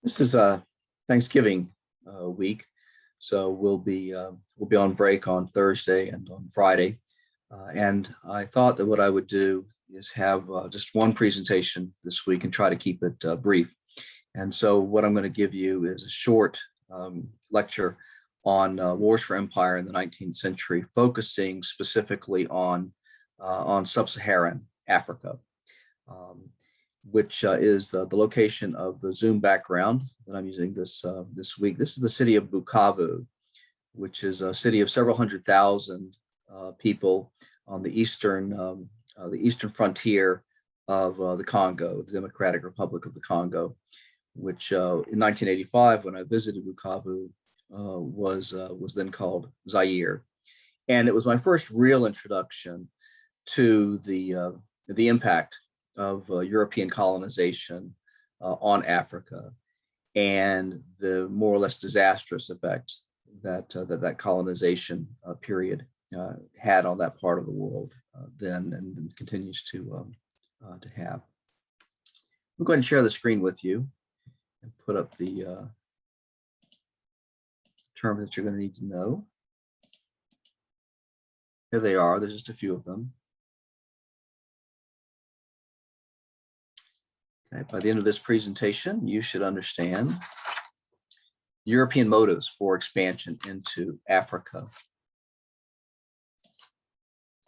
This is Thanksgiving week, so we'll be on break on Thursday and on Friday. And I thought that what I would do is have just one presentation this week and try to keep it brief. And so what I'm going to give you is a short lecture on wars for empire in the 19th century, focusing specifically on sub-Saharan Africa. Which is the location of the Zoom background that I'm using this week. This is the city of Bukavu, which is a city of several hundred thousand people on the eastern frontier of the Congo, the Democratic Republic of the Congo, which in 1985, when I visited Bukavu, was then called Zaire, and it was my first real introduction to the impact of European colonization on Africa and the more or less disastrous effects that colonization period had on that part of the world then and continues to have. We'll go ahead and share the screen with you and put up the terms that you're going to need to know. Here they are. There's just a few of them. Okay, by the end of this presentation, you should understand European motives for expansion into Africa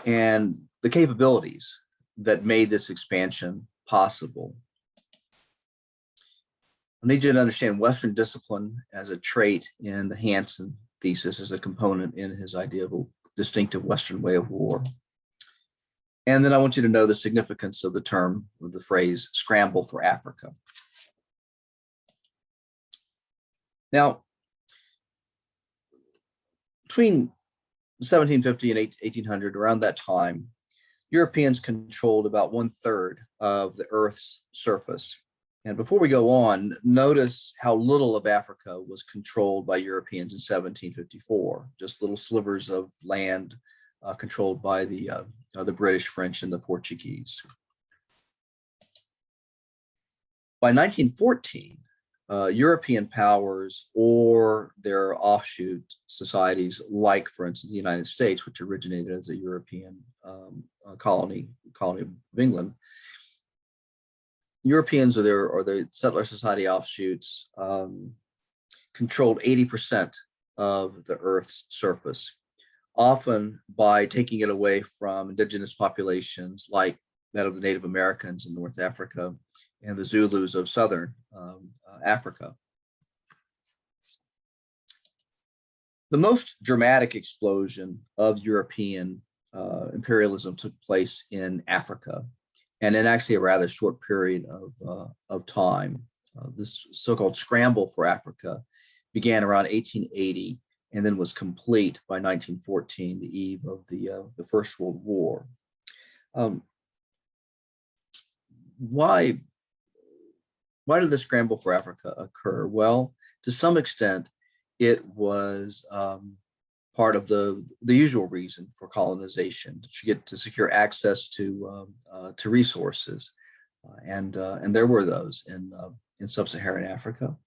and the capabilities that made this expansion possible. I need you to understand Western discipline as a trait in the Hansen thesis, as a component in his idea of a distinctive Western way of war. And then I want you to know the significance of the term, or the phrase, scramble for Africa. Now, between 1750 and 1800, around that time, Europeans controlled about 1/3 of the Earth's surface. And before we go on, notice how little of Africa was controlled by Europeans in 1754, just little slivers of land controlled by the British, French, and the Portuguese. By 1914, European powers or their offshoot societies, like, for instance, the United States, which originated as a European colony of England, Europeans or the settler society offshoots controlled 80% of the Earth's surface, often by taking it away from indigenous populations like that of the Native Americans in North Africa and the Zulus of Southern Africa. The most dramatic explosion of European imperialism took place in Africa, and in actually a rather short period of time. This so-called scramble for Africa began around 1880 and then was complete by 1914, the eve of the First World War. Why did the scramble for Africa occur? Well, to some extent, it was part of the usual reason for colonization, to secure access to resources, and there were those in sub-Saharan Africa.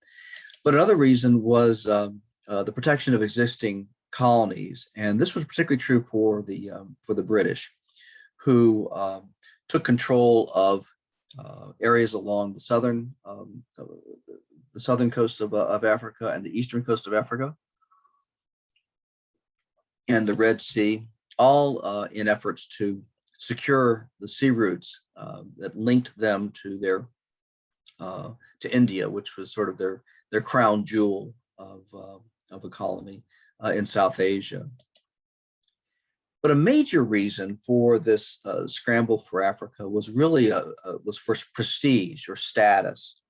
But another reason was the protection of existing colonies, and this was particularly true for the British, who took control of areas along the southern coast of Africa and the eastern coast of Africa and the Red Sea, all in efforts to secure the sea routes that linked them to India, which was sort of their crown jewel of a colony in South Asia. But a major reason for this scramble for Africa was really was for prestige or status,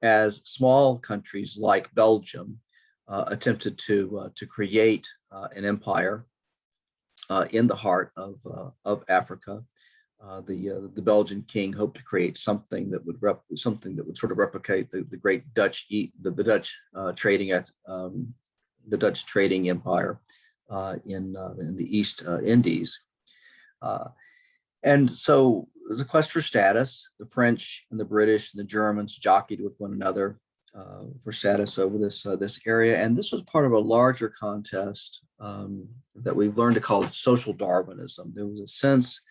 as small countries like Belgium attempted to create an empire in the heart of Africa. The Belgian king hoped to create something that would sort of replicate the great Dutch trading empire in the East Indies, and so it was a quest for status. The French and the British and the Germans jockeyed with one another for status over this area. And this was part of a larger contest that we've learned to call social Darwinism. There was a sense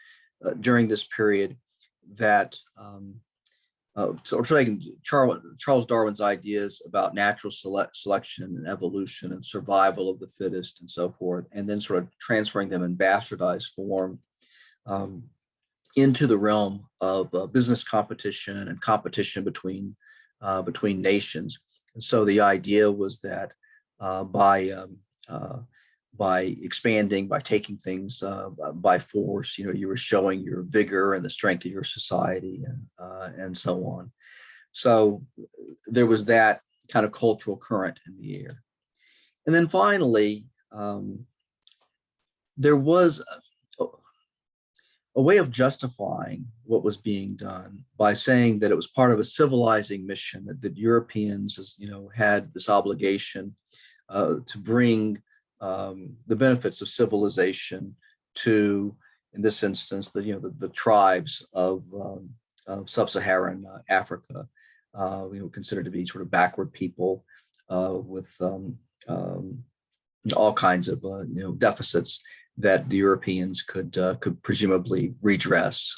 during this period that Charles Darwin's ideas about natural selection and evolution and survival of the fittest and so forth, and then sort of transferring them in bastardized form into the realm of business competition and competition between nations. And so the idea was that by expanding, by taking things by force, you were showing your vigor and the strength of your society, and so on. So there was that kind of cultural current in the air. And then finally, there was a way of justifying what was being done by saying that it was part of a civilizing mission, that Europeans, had this obligation to bring the benefits of civilization to, in this instance, the tribes of sub-Saharan Africa, considered to be sort of backward people with all kinds of deficits that the Europeans could presumably redress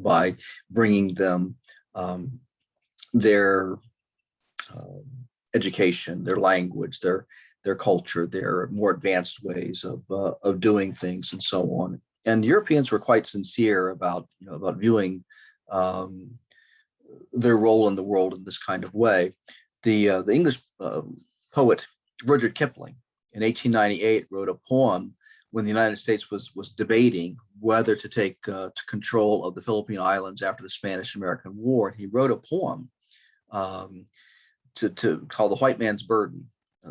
by bringing them their education, their language, their culture, their more advanced ways of doing things, and so on. And Europeans were quite sincere about viewing their role in the world in this kind of way. The English poet Rudyard Kipling in 1898 wrote a poem when the United States was debating whether to take control of the Philippine Islands after the Spanish-American War. He wrote a poem to call The White Man's Burden,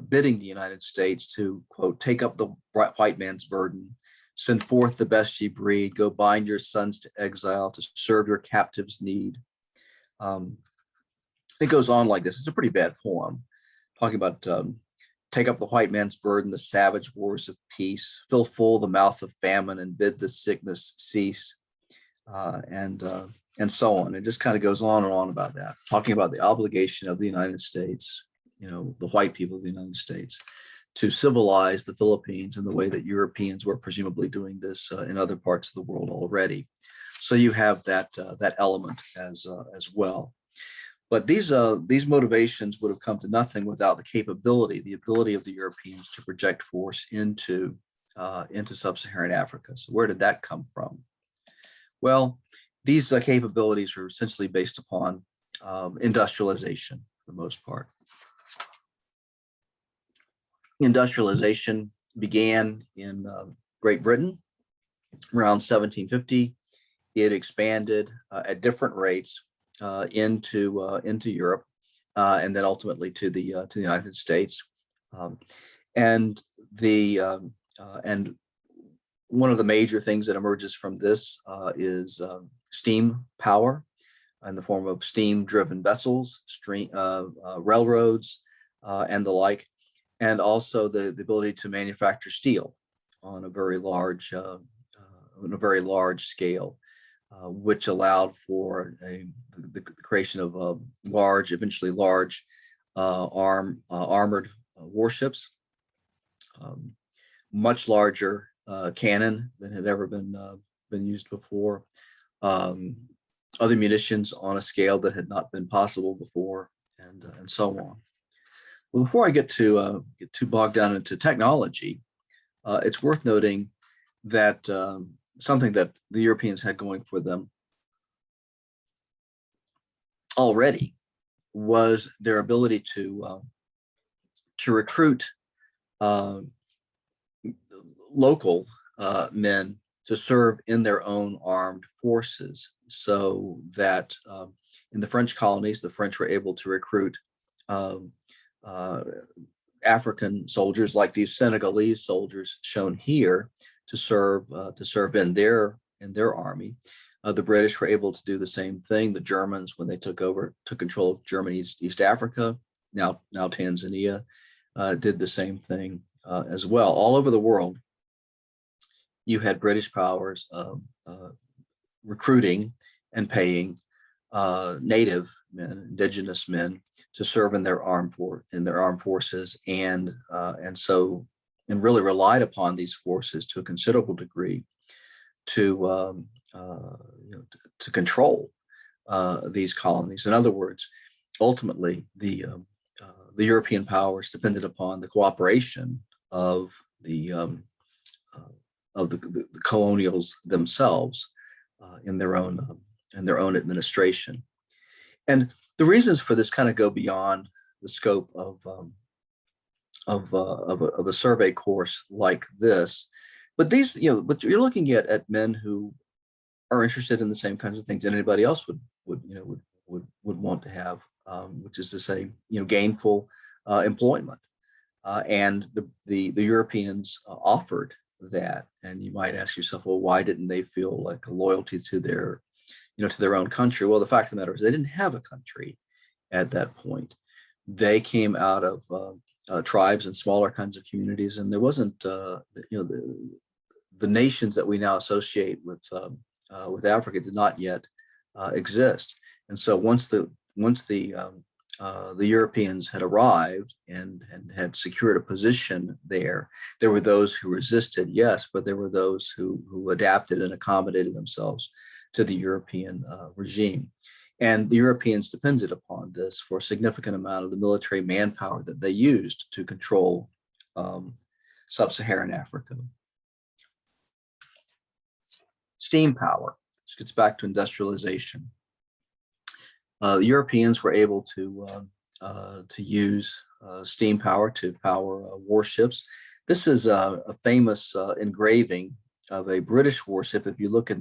bidding the United States to, quote, take up the white man's burden, send forth the best ye breed, go bind your sons to exile to serve your captives' need. It goes on like this. It's a pretty bad poem, talking about take up the white man's burden, the savage wars of peace, fill full the mouth of famine and bid the sickness cease, and so on. It just kind of goes on and on about that, talking about the obligation of the United States, the white people of the United States, to civilize the Philippines in the way that Europeans were presumably doing this in other parts of the world already. So you have that element as well. But these motivations would have come to nothing without the ability of the Europeans to project force into sub-Saharan Africa. So where did that come from? Well, these capabilities were essentially based upon industrialization for the most part. Industrialization began in Great Britain around 1750. It expanded at different rates into Europe, and then ultimately to the United States. And one of the major things that emerges from this is steam power in the form of steam-driven vessels, railroads, and the like, and also the ability to manufacture steel on a very large scale. Which allowed for the creation of eventually large armored warships, much larger cannon than had ever been used before, other munitions on a scale that had not been possible before, and so on. Well, before I get too bogged down into technology, it's worth noting that something that the Europeans had going for them already was their ability to recruit local men to serve in their own armed forces, so that in the French colonies, the French were able to recruit African soldiers like these Senegalese soldiers shown here to serve in their army. The British were able to do the same thing. The Germans, when they took control of Germany's East Africa, now Tanzania, did the same thing as well. All over the world, you had British powers recruiting and paying native men, indigenous men, to serve in their armed forces, and really relied upon these forces to a considerable degree to to control these colonies. In other words, ultimately, the European powers depended upon the cooperation of the colonials themselves in their own administration. And the reasons for this kind of go beyond the scope of a survey course like this. But but you're looking at men who are interested in the same kinds of things that anybody else would want to have, which is to say, gainful employment. And the Europeans offered that. And you might ask yourself, well, why didn't they feel like a loyalty to their own country? Well, the fact of the matter is they didn't have a country at that point. They came out of tribes and smaller kinds of communities, and there wasn't the nations that we now associate with Africa did not yet exist. And so once the Europeans had arrived and had secured a position there, there were those who resisted, yes, but there were those who adapted and accommodated themselves to the European regime. And the Europeans depended upon this for a significant amount of the military manpower that they used to control sub-Saharan Africa. Steam power. This gets back to industrialization. The Europeans were able to use steam power to power warships. This is a famous engraving of a British warship. If you look at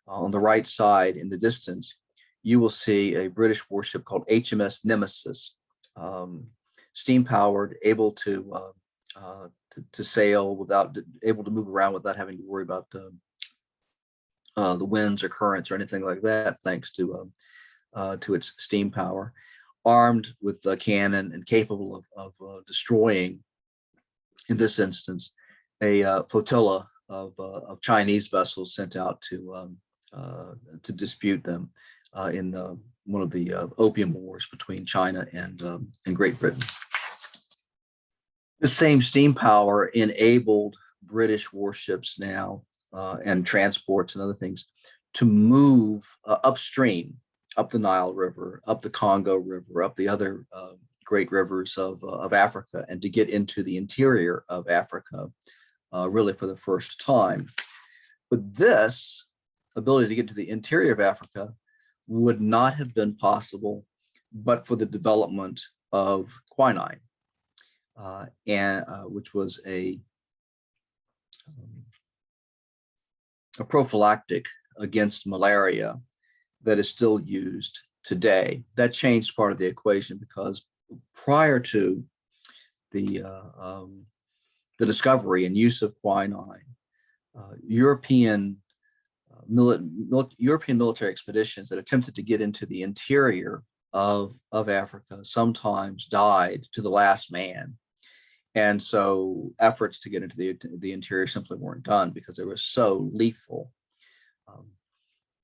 on the right side in the distance, you will see a British warship called HMS Nemesis, steam powered, able to sail able to move around without having to worry about the winds or currents or anything like that, thanks to its steam power, armed with a cannon and capable of destroying, in this instance, a flotilla of Chinese vessels sent out to dispute them in one of the opium wars between China and Great Britain. The same steam power enabled British warships now and transports and other things to move upstream, up the Nile River, up the Congo River, up the other great rivers of Africa, and to get into the interior of Africa, really for the first time. But this ability to get to the interior of Africa would not have been possible but for the development of quinine, which was a prophylactic against malaria that is still used today. That changed part of the equation because prior to the discovery and use of quinine, European military expeditions that attempted to get into the interior of Africa sometimes died to the last man. And so efforts to get into the interior simply weren't done because they were so lethal.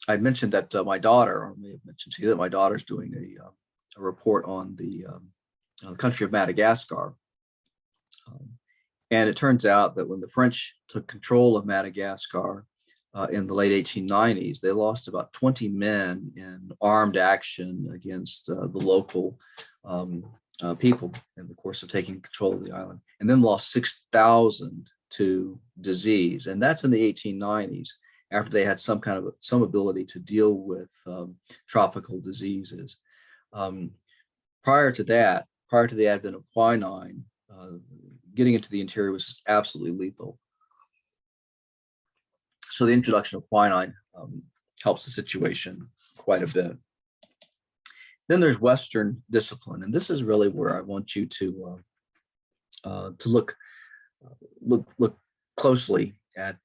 I mentioned that my daughter, or may have mentioned to you that my daughter's doing a report on the country of Madagascar. And it turns out that when the French took control of Madagascar in the late 1890s, they lost about 20 men in armed action against the local people in the course of taking control of the island, and then lost 6,000 to disease. And that's in the 1890s, after they had some ability to deal with tropical diseases. Prior to the advent of quinine, getting into the interior was just absolutely lethal. So the introduction of quinine helps the situation quite a bit. Then there's Western discipline, and this is really where I want you to look closely at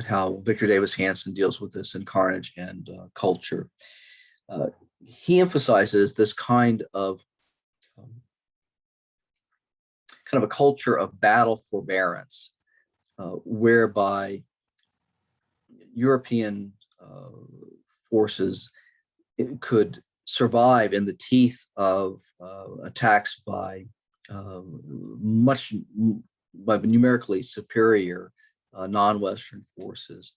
how Victor Davis Hanson deals with this in Carnage and Culture. He emphasizes this kind of a culture of battle forbearance, whereby European forces it could survive in the teeth of attacks by much by numerically superior non-Western forces,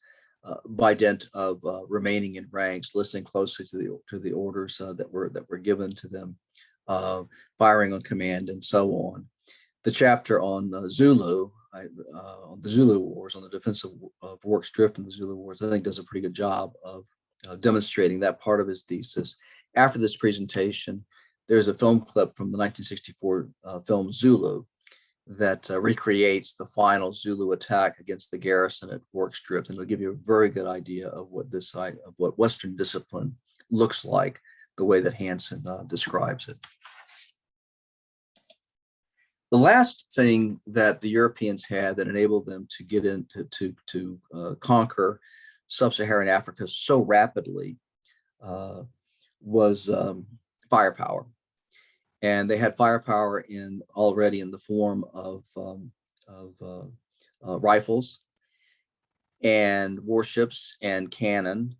by dint of remaining in ranks, listening closely to the orders that were given to them, firing on command, and so on. The chapter on Zulu, on the Zulu Wars, on the defense of Rorke's Drift and the Zulu Wars, I think does a pretty good job of demonstrating that part of his thesis. After this presentation, there's a film clip from the 1964 film Zulu that recreates the final Zulu attack against the garrison at Rorke's Drift, and it'll give you a very good idea of what Western discipline looks like, the way that Hansen describes it. The last thing that the Europeans had that enabled them to get into to conquer sub-Saharan Africa so rapidly was firepower, and they had firepower already in the form of rifles and warships and cannon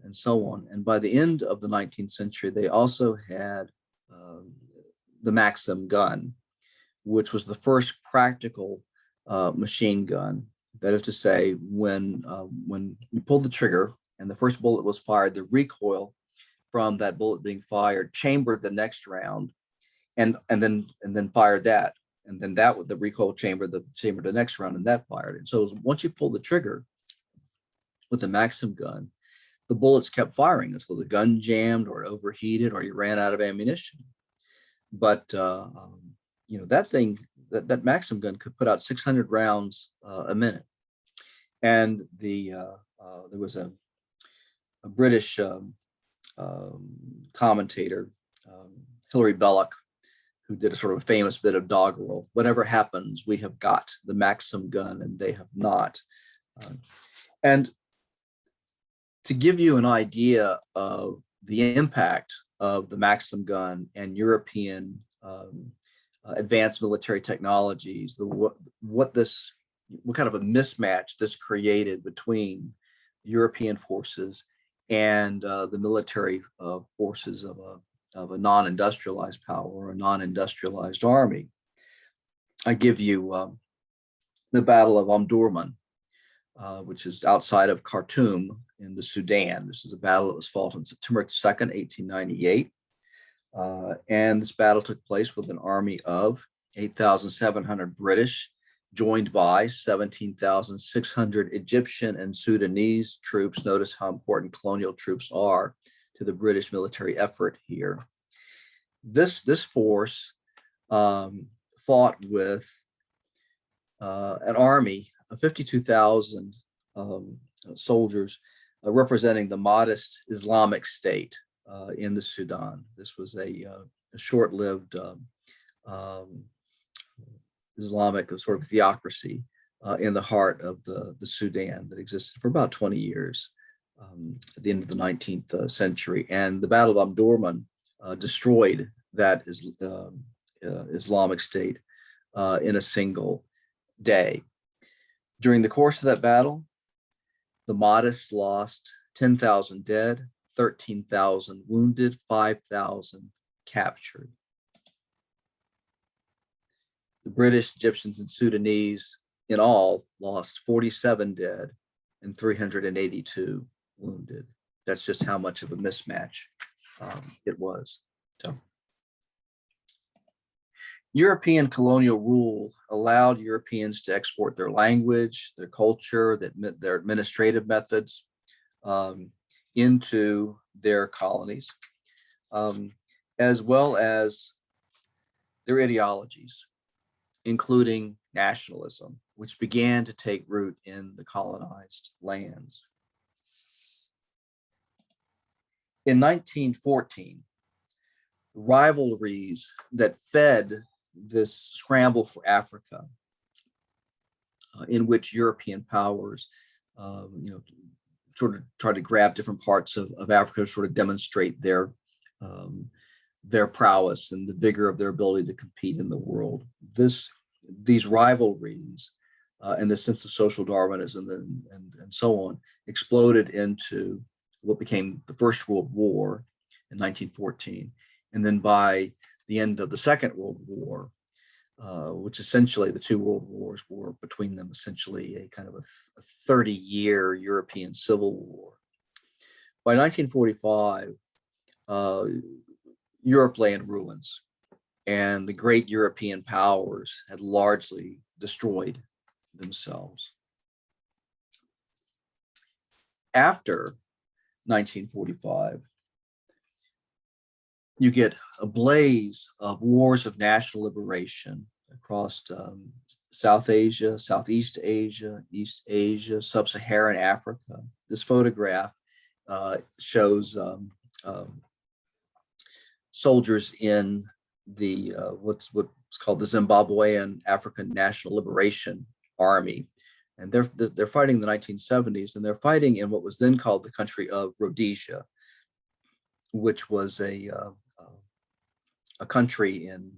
and so on. And by the end of the 19th century, they also had the Maxim gun, which was the first practical machine gun. That is to say, when you pulled the trigger and the first bullet was fired, the recoil from that bullet being fired chambered the next round, and then fired that, and then the recoil chambered the next round, and that fired. And so once you pull the trigger with the Maxim gun, the bullets kept firing until the gun jammed or overheated or you ran out of ammunition. But that Maxim gun could put out 600 rounds a minute. And there was a British commentator, Hilary Belloc, who did a sort of a famous bit of doggerel: "Whatever happens, we have got the Maxim gun and they have not." And to give you an idea of the impact of the Maxim gun and European advanced military technologies, what kind of a mismatch this created between European forces and the military forces of a non-industrialized power or a non-industrialized army. I give you the Battle of Omdurman, which is outside of Khartoum in the Sudan. This is a battle that was fought on September 2nd, 1898. And this battle took place with an army of 8,700 British, joined by 17,600 Egyptian and Sudanese troops. Notice how important colonial troops are to the British military effort here. This force fought with an army of 52,000 soldiers representing the modest Islamic State in the Sudan. This was a short-lived Islamic sort of theocracy in the heart of the Sudan that existed for about 20 years at the end of the 19th century. And the Battle of Omdurman destroyed that Islamic State in a single day. During the course of that battle, the Mahdists lost 10,000 dead, 13,000 wounded, 5,000 captured. The British, Egyptians, and Sudanese in all lost 47 dead and 382 wounded. That's just how much of a mismatch it was. So, European colonial rule allowed Europeans to export their language, their culture, their administrative methods into their colonies, as well as their ideologies, including nationalism, which began to take root in the colonized lands. In 1914, rivalries that fed this scramble for Africa, in which European powers, sort of tried to grab different parts of Africa to sort of demonstrate their prowess and the vigor of their ability to compete in the world. These rivalries and the sense of social Darwinism and so on exploded into what became the First World War, in 1914. And then by the end of the Second World War, which essentially the two world wars were between them essentially a kind of a 30-year European civil war. By 1945, Europe lay in ruins, and the great European powers had largely destroyed themselves. After 1945, you get a blaze of wars of national liberation across South Asia, Southeast Asia, East Asia, Sub-Saharan Africa. This photograph shows soldiers in the what's called the Zimbabwean African National Liberation Army, and they're fighting in the 1970s, and they're fighting in what was then called the country of Rhodesia, which was a country in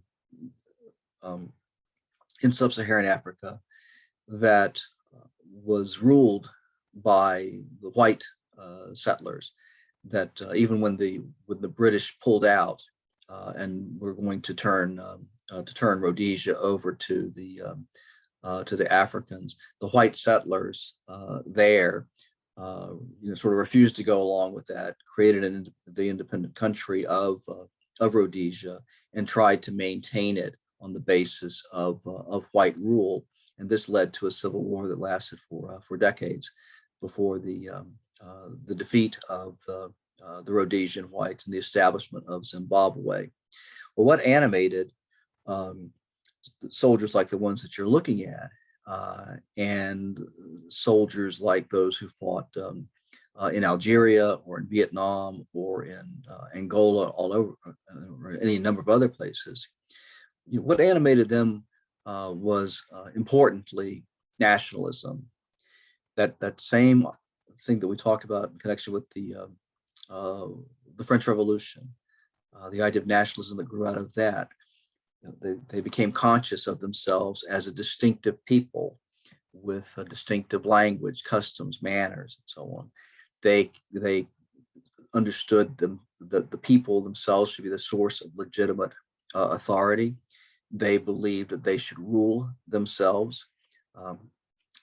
sub-Saharan Africa that was ruled by the white settlers. That even when the British pulled out and were going to turn Rhodesia over to the Africans, the white settlers there sort of refused to go along with that, created the independent country of Rhodesia and tried to maintain it on the basis of white rule. And this led to a civil war that lasted for decades before the defeat of the Rhodesian whites and the establishment of Zimbabwe. Well, what animated soldiers like the ones that you're looking at and soldiers like those who fought in Algeria or in Vietnam or in Angola, all over, or any number of other places, what animated them was importantly nationalism. That same thing that we talked about in connection with the French Revolution, the idea of nationalism that grew out of that. They became conscious of themselves as a distinctive people with a distinctive language, customs, manners, and so on. They understood that the people themselves should be the source of legitimate authority. They believed that they should rule themselves,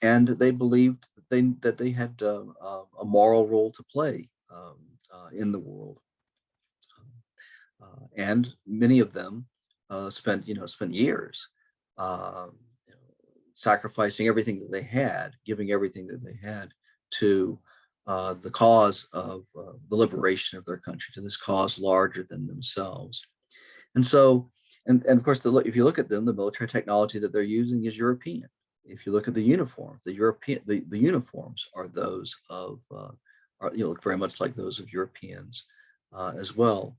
and they believed that they had a moral role to play in the world. And many of them spent years sacrificing everything that they had, giving everything that they had to the cause of the liberation of their country, to this cause larger than themselves. And so, and of course, if you look at them, the military technology that they're using is European. If you look at the uniforms, the uniforms are those of look very much like those of Europeans as well.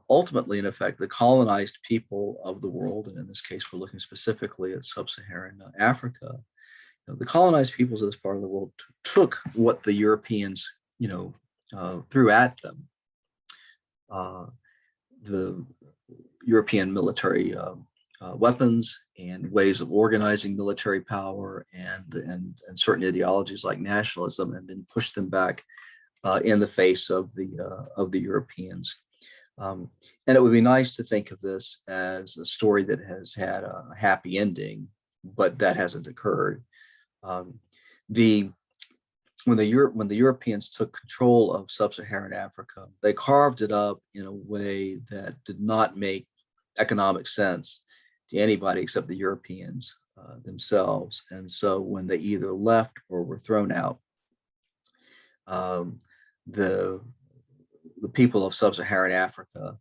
Ultimately, in effect, the colonized people of the world, and in this case, we're looking specifically at sub-Saharan Africa. The colonized peoples of this part of the world took what the Europeans, threw at them. The European military weapons and ways of organizing military power and certain ideologies like nationalism, and then pushed them back in the face of the Europeans. And it would be nice to think of this as a story that has had a happy ending, but that hasn't occurred. When the Europeans took control of sub-Saharan Africa, they carved it up in a way that did not make economic sense to anybody except the Europeans themselves. And so when they either left or were thrown out, the people of sub-Saharan Africa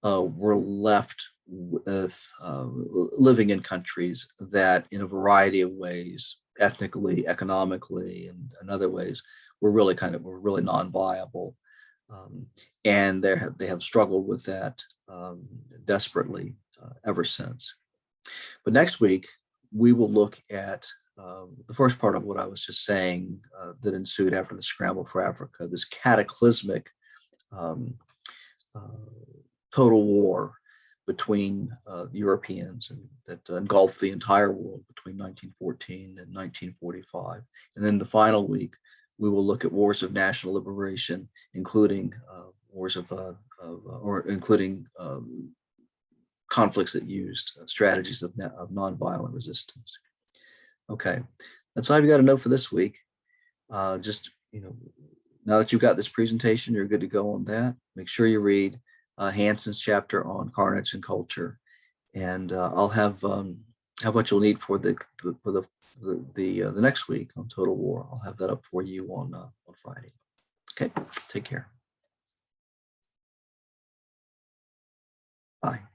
were left with living in countries that, in a variety of ways, ethnically, economically, and other ways, were really non-viable, and they have struggled with that desperately ever since. But next week we will look at the first part of what I was just saying that ensued after the scramble for Africa, this cataclysmic total war between Europeans and that engulfed the entire world between 1914 and 1945. And then the final week, we will look at wars of national liberation, including wars or including conflicts that used strategies of nonviolent resistance. Okay, that's all I've got to know for this week. Just, now that you've got this presentation, you're good to go on that. Make sure you read Hanson's chapter on carnage and culture, and I'll have what you'll need for the next week on Total War. I'll have that up for you on Friday. Okay, take care. Bye.